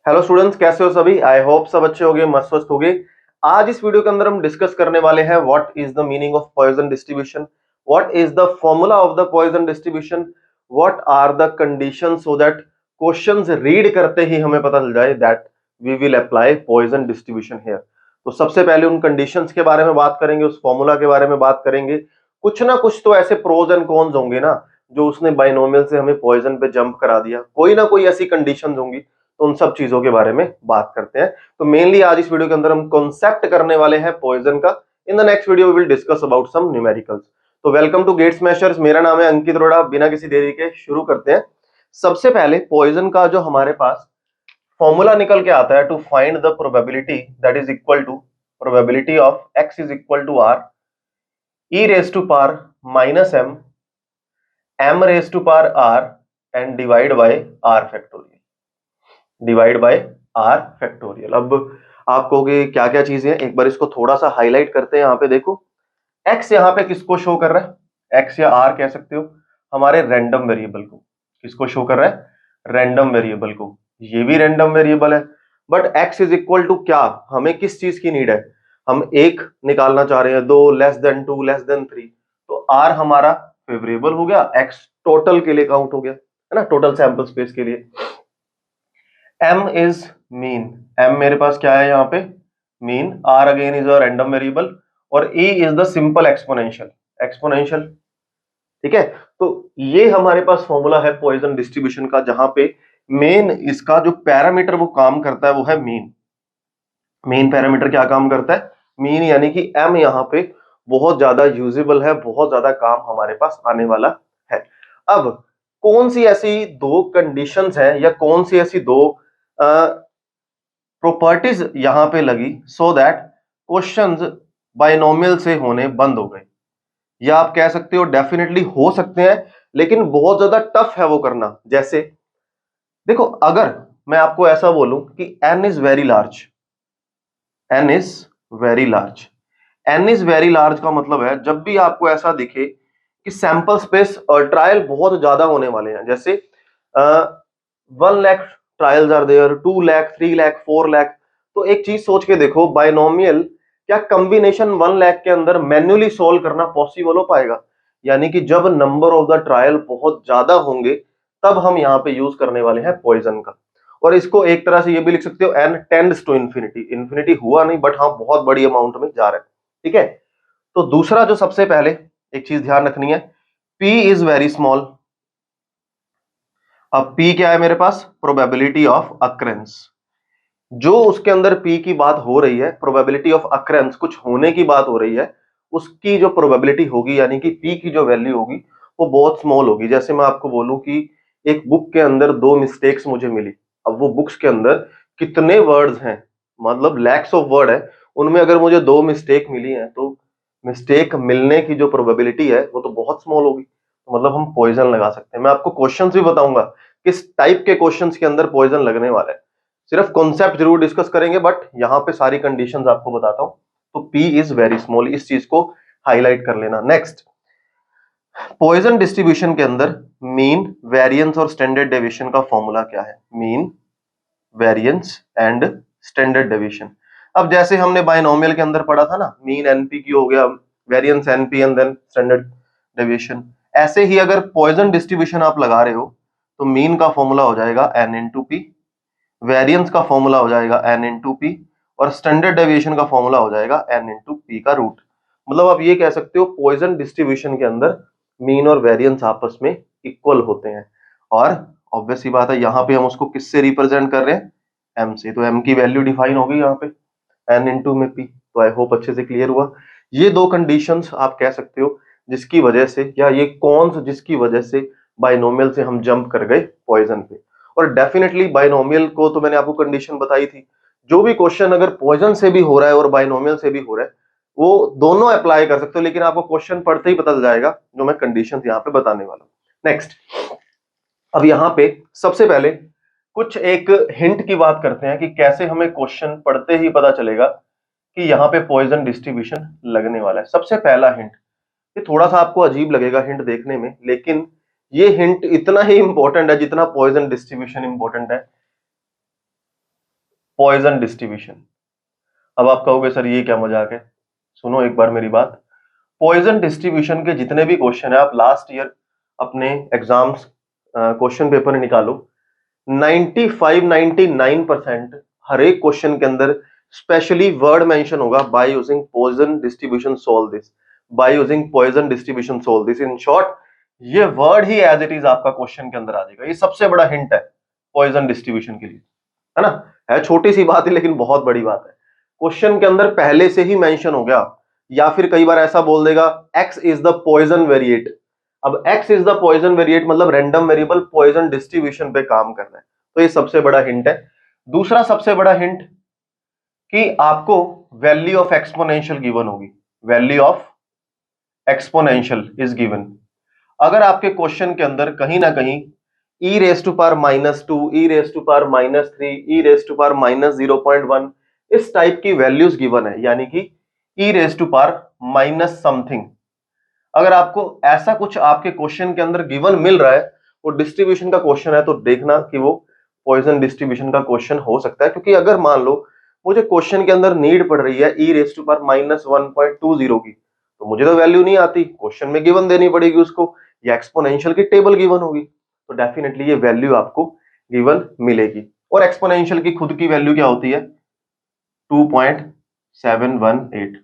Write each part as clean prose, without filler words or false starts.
Hello students, कैसे हो सभी। आई होप सब अच्छे होंगे, मस्त मस्त होंगे। आज इस वीडियो के अंदर हम डिस्कस करने वाले हैं what is the meaning of Poisson distribution, what is the formula of the Poisson distribution, what are the condition so that questions read करते ही हमें पता चल जाए that we will apply Poisson distribution here. तो सबसे पहले उन कंडीशंस के बारे में बात करेंगे, उस फॉर्मूला के बारे में बात करेंगे। कुछ ना कुछ तो ऐसे प्रोज एंड कॉन्स होंगे ना, जो उसने बाइनोमियल से हमें पॉइजन पे जंप करा दिया, कोई ना कोई ऐसी कंडीशंस होंगी। तो उन सब चीजों के बारे में बात करते हैं। तो मेनली आज इस वीडियो के अंदर हम कॉन्सेप्ट करने वाले हैं पॉइजन का। In the next video we will discuss about some numericals. तो वेलकम टू गेट स्मैशर्स, मेरा नाम है अंकित अरोड़ा। बिना किसी देरी के शुरू करते हैं। सबसे पहले पॉइजन का जो हमारे पास फॉर्मूला निकल के आता है to find the probability that is equal to probability of x is equal to r e raise to power minus m raise to power r and divide by r factorial, divide by r factorial. अब आप कहोगे क्या क्या चीजें हैं, एक बार इसको थोड़ा सा हाईलाइट करते हैं। यहाँ पे देखो, एक्स यहाँ पे किसको शो कर रहा है, एक्स या आर कह सकते हो, हमारे रैंडम वेरिएबल को। किसको शो कर रहा है, रैंडम वेरिएबल को। ये भी रैंडम वेरिएबल है, but x is equal to क्या, हमें किस चीज की नीड है, हम एक निकालना चाह रहे हैं, दो, less than two, less than three. तो आर हमारा फेवरेबल हो गया, एक्स टोटल के लिए काउंट हो गया, है ना, टोटल सैंपल स्पेस के लिए। m इज मीन, m मेरे पास क्या है यहाँ पे, mean. r again is a random variable और e is the simple exponential, exponential. ठीक है। तो ये हमारे पास फॉर्मूला है पॉइजन डिस्ट्रीब्यूशन का, जहां पे मेन इसका जो पैरामीटर वो काम करता है वो है मीन। मेन पैरामीटर क्या काम करता है, मीन, यानी कि m यहाँ पे बहुत ज्यादा यूजेबल है, बहुत ज्यादा काम हमारे पास आने वाला है। अब कौन सी ऐसी दो कंडीशंस हैं या कौन सी ऐसी दो प्रॉपर्टीज यहां पे लगी सो दैट क्वेश्चंस बाइनोमियल से होने बंद हो गए, या आप कह सकते हो डेफिनेटली हो सकते हैं लेकिन बहुत ज्यादा टफ है वो करना। जैसे देखो, अगर मैं आपको ऐसा बोलूं कि n is very large, n is very large, n is very large का मतलब है जब भी आपको ऐसा दिखे कि सैंपल स्पेस और ट्रायल बहुत ज्यादा होने वाले हैं, जैसे 1 lakh trials are there, 2 lakh, 3 lakh, 4 lakh. तो एक चीज सोच के देखो, बाइनोमियल क्या कॉम्बिनेशन 1 लाख के अंदर मैन्युअली सोल्व करना पॉसिबल हो पाएगा? यानी कि जब नंबर ऑफ द ट्रायल बहुत ज्यादा होंगे तब हम यहाँ पे यूज करने वाले हैं पॉइजन का। और इसको एक तरह से ये भी लिख सकते हो, n tends to infinity, infinity हुआ नहीं बट हाँ बहुत बड़ी अमाउंट में जा रहा है। ठीक है। तो दूसरा जो सबसे पहले एक चीज ध्यान रखनी है, p इज वेरी स्मॉल। अब p क्या है मेरे पास, प्रोबेबिलिटी ऑफ अक्रेंस। जो उसके अंदर p की बात हो रही है, प्रोबेबिलिटी ऑफ अक्रेंस, कुछ होने की बात हो रही है, उसकी जो प्रोबेबिलिटी होगी यानी कि p की जो वैल्यू होगी वो बहुत स्मॉल होगी। जैसे मैं आपको बोलूं कि एक बुक के अंदर 2 मिस्टेक्स मुझे मिली, अब वो बुक्स के अंदर कितने वर्ड्स हैं, मतलब लैक्स ऑफ वर्ड है, उनमें अगर मुझे 2 मिस्टेक मिली हैं तो मिस्टेक मिलने की जो प्रोबेबिलिटी है वो तो बहुत स्मॉल होगी। तो मतलब हम पॉइजन लगा सकते हैं। मैं आपको क्वेश्चंस भी बताऊंगा किस टाइप के क्वेश्चंस के अंदर पॉइजन लगने वाला है, सिर्फ कॉन्सेप्ट जरूर डिस्कस करेंगे बट यहां पे सारी कंडीशंस आपको बताता हूं। तो p इज वेरी स्मॉल, इस चीज को हाईलाइट कर लेना। नेक्स्ट, पॉइजन डिस्ट्रीब्यूशन के अंदर मीन, वेरिएंस और स्टैंडर्ड डेविएशन का फॉर्मूला क्या है, mean, variance and standard deviation. अब जैसे हमने बाइनोमियल के अंदर पढ़ा था ना, मीन np हो गया, variance np and then standard deviation, ऐसे ही अगर पॉइजन डिस्ट्रीब्यूशन आप लगा रहे हो तो मीन का फॉर्मूला हो जाएगा n इंटू पी, वेरिएंस का फॉर्मूला हो जाएगा n इंटू पी और स्टैंडर्ड डेविएशन का फॉर्मूला हो जाएगा n इंटू पी का रूट। मतलब आप ये कह सकते हो पॉइजन डिस्ट्रीब्यूशन के अंदर मीन और वेरिएंस आपस में इक्वल होते हैं। और ऑब्वियस सी बात है, यहाँ पे हम उसको किससे रिप्रेजेंट कर रहे हैं, m से। तो m की वैल्यू डिफाइन हो गई यहाँ पे n इंटू में p। तो आई होप अच्छे से क्लियर हुआ। ये दो कंडीशंस आप कह सकते हो जिसकी वजह से, या ये कौन जिसकी वजह से बाइनोमियल से हम जंप कर गए पॉइजन पे। और डेफिनेटली बाइनोमियल को तो मैंने आपको कंडीशन बताई थी, जो भी क्वेश्चन अगर पॉइजन से भी हो रहा है और बाइनोमियल से भी हो रहा है वो दोनों अप्लाई कर सकते हो, लेकिन आपको क्वेश्चन पढ़ते ही पता चल जाएगा जो मैं कंडीशंस यहाँ पे बताने वाला हूं। नेक्स्ट, अब यहाँ पे सबसे पहले कुछ एक हिंट की बात करते हैं कि कैसे हमें क्वेश्चन पढ़ते ही पता चलेगा कि यहाँ पे पॉइजन डिस्ट्रीब्यूशन लगने वाला है। सबसे पहला हिंट, ये थोड़ा सा आपको अजीब लगेगा हिंट देखने में, लेकिन ये हिंट इतना ही इंपॉर्टेंट है जितना पॉइजन डिस्ट्रीब्यूशन इंपॉर्टेंट है। Poisson distribution. अब आप कहोगे सर ये क्या मजाक है, सुनो एक बार मेरी बात। पॉइजन डिस्ट्रीब्यूशन के जितने भी क्वेश्चन है आप लास्ट ईयर अपने एग्जाम्स क्वेश्चन पेपर निकालो, 95-99% हर एक क्वेश्चन के अंदर स्पेशली वर्ड मेंशन होगा by using Poisson distribution solve this, by using Poisson distribution solve this. In short ये वर्ड ही एज इट इज आपका क्वेश्चन के अंदर आ जाएगा। ये सबसे बड़ा हिंट है पॉइजन डिस्ट्रीब्यूशन के लिए, है ना। है छोटी सी बात है लेकिन बहुत बड़ी बात है। क्वेश्चन के अंदर पहले से ही मेंशन हो गया, या फिर कई बार ऐसा बोल देगा x is the Poisson variate. अब x is the Poisson variate मतलब रैंडम वेरिएबल पॉइजन डिस्ट्रीब्यूशन पे काम कर रहा है, तो ये सबसे बड़ा हिंट है। दूसरा सबसे बड़ा हिंट कि आपको वैल्यू ऑफ एक्सपोनेंशियल गिवन होगी, value of exponential is given. अगर आपके क्वेश्चन के अंदर कहीं ना कहीं e raise to power -2, e raise to power -3, e raise to power -0.1 इस टाइप की वैल्यूज गिवन है, यानी कि e raise to power minus something, अगर आपको ऐसा कुछ आपके क्वेश्चन के अंदर गिवन मिल रहा है, वो डिस्ट्रीब्यूशन का क्वेश्चन है, तो देखना कि वो पॉइजन डिस्ट्रीब्यूशन का क्वेश्चन हो सकता है। क्योंकि अगर मान लो मुझे क्वेश्चन के अंदर नीड पड़ रही है e रेज टू पावर -1.20 की, तो मुझे तो वैल्यू नहीं आती, क्वेश्चन में गिवन देनी पड़ेगी उसको, या एक्सपोनेंशियल की टेबल गिवन होगी, तो डेफिनेटली ये वैल्यू आपको गिवन मिलेगी। और एक्सपोनेंशियल की खुद की वैल्यू क्या होती है, 2.718,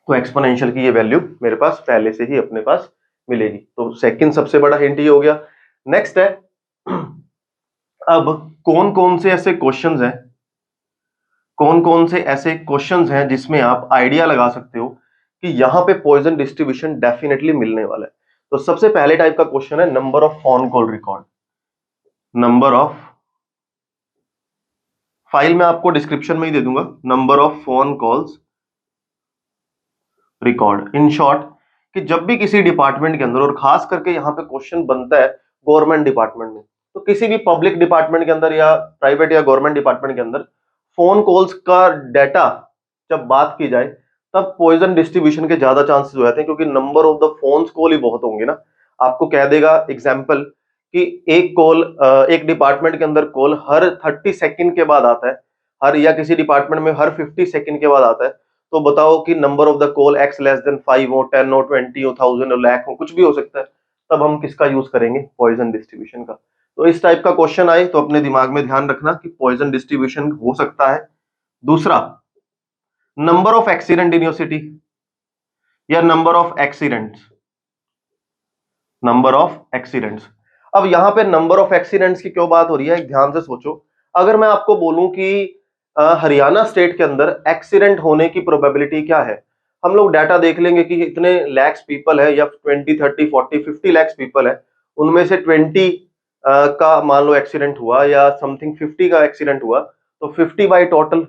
तो एक्सपोनेंशियल की ये वैल्यू मेरे पास पहले से ही अपने पास मिलेगी। तो सेकंड सबसे बड़ा हिंट ये हो गया। नेक्स्ट है, अब कौन कौन से ऐसे क्वेश्चंस हैं, कौन कौन से ऐसे क्वेश्चंस हैं जिसमें आप आइडिया लगा सकते हो कि यहां पे पॉइजन डिस्ट्रीब्यूशन डेफिनेटली मिलने वाला है। तो सबसे पहले टाइप का क्वेश्चन है number of phone call record. Number of, file में आपको डिस्क्रिप्शन में ही दे दूंगा, number of phone calls record. In short कि जब भी किसी डिपार्टमेंट के अंदर, और खास करके यहां पे क्वेश्चन बनता है गवर्नमेंट डिपार्टमेंट में, तो किसी भी पब्लिक डिपार्टमेंट के अंदर या प्राइवेट या गवर्नमेंट डिपार्टमेंट के अंदर फोन कॉल्स का डाटा जब बात की जाए तब पॉइजन डिस्ट्रीब्यूशन के ज्यादा चांसेस हो जाते हैं, क्योंकि number of the phone call ही बहुत होंगे ना। आपको कह देगा एग्जाम्पल कि एक कॉल, एक डिपार्टमेंट के अंदर कॉल हर 30 सेकंड के बाद आता है, हर, या किसी डिपार्टमेंट में हर 50 सेकंड के बाद आता है, तो बताओ कि number of the call x less than 5 हो, 10 हो, 20 हो, 1000 हो, लाख हो, कुछ भी हो सकता है, तब हम किसका यूज करेंगे, पॉइजन डिस्ट्रीब्यूशन का। तो इस टाइप का क्वेश्चन आए तो अपने दिमाग में ध्यान रखना कि पॉइजन डिस्ट्रीब्यूशन हो सकता है। दूसरा, number of accident in your city या number of accidents, number of accidents. अब यहां पे नंबर ऑफ एक्सीडेंट्स की क्यों बात हो रही है, एक ध्यान से सोचो। अगर मैं आपको बोलूं कि हरियाणा स्टेट के अंदर एक्सीडेंट होने की प्रोबेबिलिटी क्या है, हम लोग डाटा देख लेंगे कि इतने लैक्स पीपल है, या 20, 30, 40, 50 लैक्स पीपल है, उनमें से 20 का मान लो एक्सीडेंट हुआ, या समथिंग 50 का एक्सीडेंट हुआ, तो 50 बाई टोटल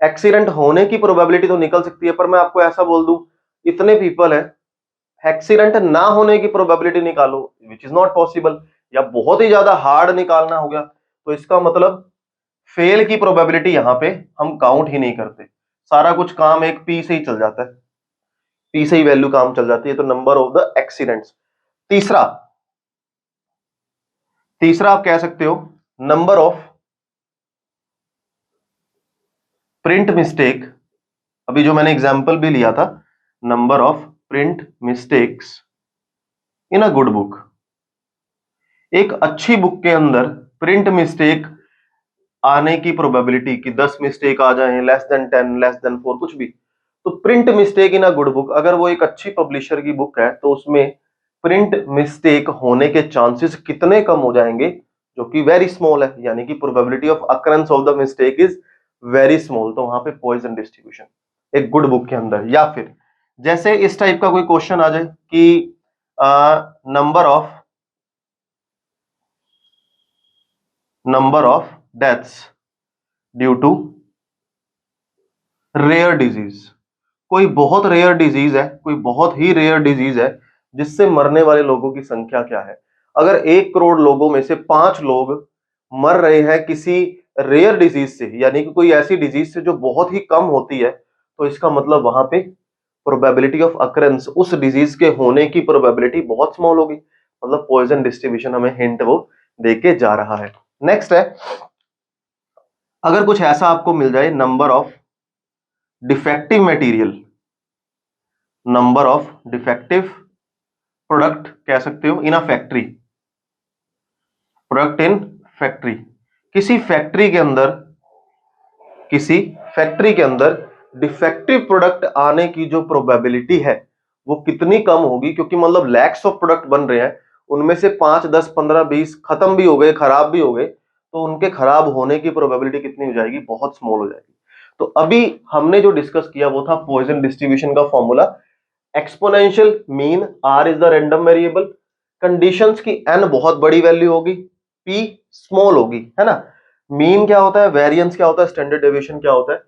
एक्सीडेंट होने की प्रोबेबिलिटी तो निकल सकती है। पर मैं आपको ऐसा बोल दूं इतने पीपल है, एक्सीडेंट ना होने की प्रोबेबिलिटी निकालो, विच इज नॉट पॉसिबल, या बहुत ही ज्यादा हार्ड निकालना हो गया, तो इसका मतलब फेल की प्रोबेबिलिटी यहां पे हम काउंट ही नहीं करते, सारा कुछ काम एक पी से ही चल जाता है, पी से ही वैल्यू काम चल जाती है। तो नंबर ऑफ द एक्सीडेंट्स। तीसरा, तीसरा आप कह सकते हो नंबर ऑफ प्रिंट मिस्टेक। अभी जो मैंने एग्जांपल भी लिया था, number of print mistakes in a good book. एक अच्छी बुक के अंदर प्रिंट मिस्टेक आने की प्रोबेबिलिटी कि 10 मिस्टेक आ जाएं, लेस देन 10, लेस देन 4, कुछ भी, तो print mistake in a good book, अगर वो एक अच्छी पब्लिशर की बुक है तो उसमें प्रिंट मिस्टेक होने के चांसेस कितने कम हो जाएंगे, जो कि वेरी स्मॉल है, यानी कि probability of occurrence of the mistake is very small. तो वहां पे पॉइजन डिस्ट्रीब्यूशन एक गुड बुक के अंदर। या फिर जैसे इस टाइप का कोई क्वेश्चन आ जाए कि number of deaths due to rare disease, कोई बहुत रेयर डिजीज है, कोई बहुत ही रेयर डिजीज है जिससे मरने वाले लोगों की संख्या क्या है। अगर 1 करोड़ लोगों में से 5 लोग मर रहे हैं किसी रेयर डिजीज से, यानी कि कोई ऐसी डिजीज से जो बहुत ही कम होती है, तो इसका मतलब वहां पे प्रोबेबिलिटी ऑफ अकरेंस, उस डिजीज के होने की प्रोबेबिलिटी बहुत स्मॉल होगी। मतलब पॉइजन डिस्ट्रीब्यूशन हमें हिंट वो देके जा रहा है। नेक्स्ट है अगर कुछ ऐसा आपको मिल जाए, number of defective material, number of defective product कह सकते हो in a factory, product in factory, किसी फैक्ट्री के अंदर, किसी फैक्ट्री के अंदर डिफेक्टिव प्रोडक्ट आने की जो प्रोबेबिलिटी है वो कितनी कम होगी, क्योंकि मतलब लैक्स ऑफ प्रोडक्ट बन रहे हैं, उनमें से 5 10 15 20 खत्म भी हो गए, खराब भी हो गए, तो उनके खराब होने की प्रोबेबिलिटी कितनी हो जाएगी, बहुत स्मॉल हो जाएगी। तो अभी हमने जो डिस्कस किया वो था पॉइजन डिस्ट्रीब्यूशन का formula, exponential mean, r is the random variable, conditions की एन बहुत बड़ी वैल्यू होगी, पी स्मॉल होगी, है ना। मीन क्या होता है, वेरिएंस क्या होता है, स्टैंडर्ड डेविएशन क्या होता है,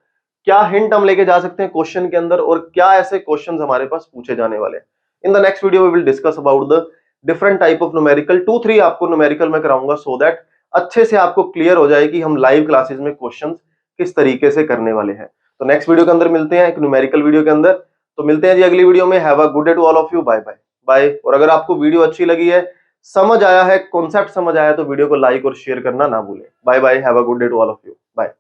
क्या हिंट हम लेके जा सकते हैं क्वेश्चन के अंदर, और क्या ऐसे क्वेश्चंस हमारे पास पूछे जाने वाले हैं। In the next video we will discuss about the different type of numerical, 2-3 आपको न्यूमेरिकल में कराऊंगा, सो दैट अच्छे से आपको क्लियर हो जाए कि हम लाइव क्लासेस में क्वेश्चंस किस तरीके से करने वाले हैं। तो नेक्स्ट वीडियो के अंदर मिलते हैं, एक न्यूमेरिकल वीडियो के अंदर। तो मिलते हैं जी अगली वीडियो में। Have a good day to all of you, bye bye bye. और अगर आपको वीडियो अच्छी लगी है, समझ आया है, कॉन्सेप्ट समझ आया है, तो वीडियो को लाइक और शेयर करना ना भूलें। Bye bye, have a good day to all of you, bye.